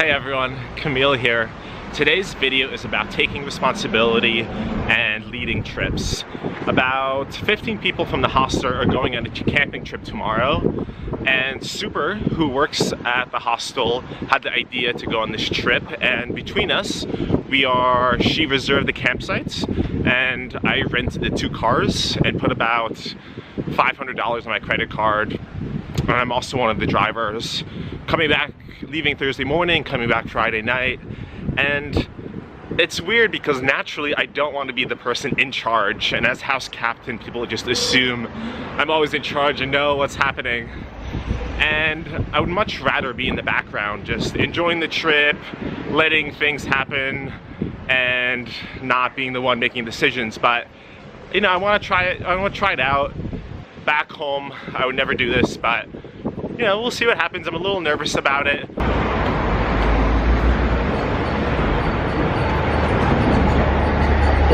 Hey everyone, Camille here. Today's video is about taking responsibility and leading trips. About 15 people from the hostel are going on a camping trip tomorrow, and Super, who works at the hostel, had the idea to go on this trip, and between us, she reserved the campsites, and I rented the 2 cars and put about $500 on my credit card. And I'm also one of the drivers. Leaving Thursday morning, coming back Friday night. And it's weird because naturally I don't want to be the person in charge, and as house captain people just assume I'm always in charge and know what's happening. And I would much rather be in the background, just enjoying the trip, letting things happen, and not being the one making decisions. But you know, I want to try it out. Back home I would never do this, but you know, we'll see what happens. I'm a little nervous about it.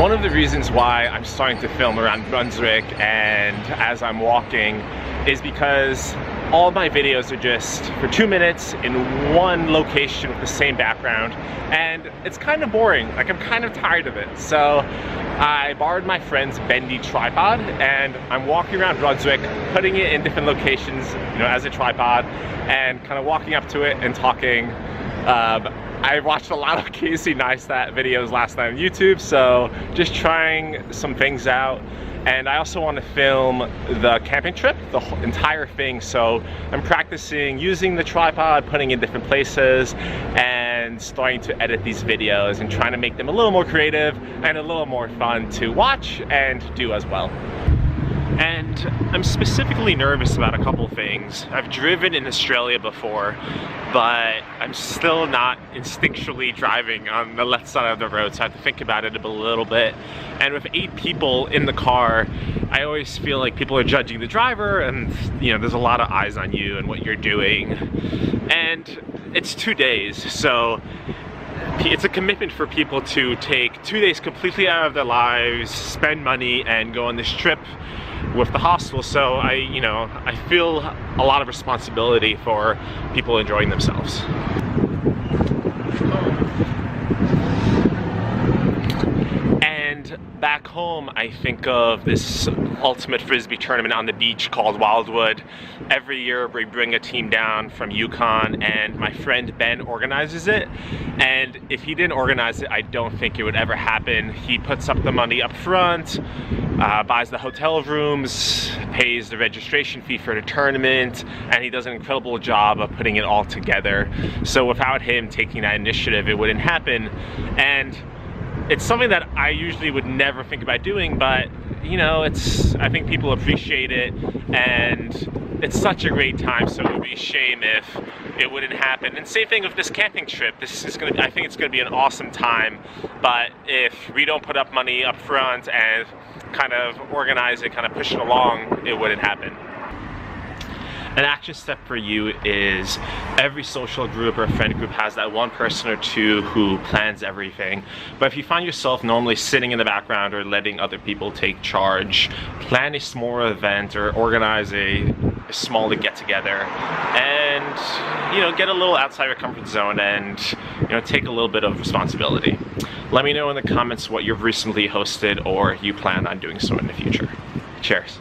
One of the reasons why I'm starting to film around Brunswick and as I'm walking is because all my videos are just for 2 minutes in one location with the same background, and it's kind of boring. Like, I'm kind of tired of it. So I borrowed my friend's bendy tripod and I'm walking around Brunswick, putting it in different locations, you know, as a tripod, and kind of walking up to it and talking. I watched a lot of Casey Neistat videos last night on YouTube, so just trying some things out. And I also want to film the camping trip, the entire thing, so I'm practicing using the tripod, putting in different places, and starting to edit these videos and trying to make them a little more creative and a little more fun to watch and do as well. And I'm specifically nervous about a couple things. I've driven in Australia before, but I'm still not instinctually driving on the left side of the road, so I have to think about it a little bit. And with 8 people in the car, I always feel like people are judging the driver, and you know, there's a lot of eyes on you and what you're doing. And it's 2 days, so it's a commitment for people to take 2 days completely out of their lives, spend money, and go on this trip with the hostel. So I feel a lot of responsibility for people enjoying themselves. And back home, I think of this ultimate frisbee tournament on the beach called Wildwood. Every year we bring a team down from Yukon, and my friend Ben organizes it. And if he didn't organize it, I don't think it would ever happen. He puts up the money up front, buys the hotel rooms, pays the registration fee for the tournament, and he does an incredible job of putting it all together. So without him taking that initiative, it wouldn't happen. And it's something that I usually would never think about doing, but you know, I think people appreciate it, and it's such a great time, so it would be a shame if it wouldn't happen. And same thing with this camping trip. I think it's gonna be an awesome time, but if we don't put up money up front and kind of organize it, kind of push it along, it wouldn't happen. An action step for you is every social group or friend group has that one person or two who plans everything. But if you find yourself normally sitting in the background or letting other people take charge, plan a smaller event or organize a smaller get-together, and you know, get a little outside your comfort zone and you know, take a little bit of responsibility. Let me know in the comments what you've recently hosted or you plan on doing so in the future. Cheers.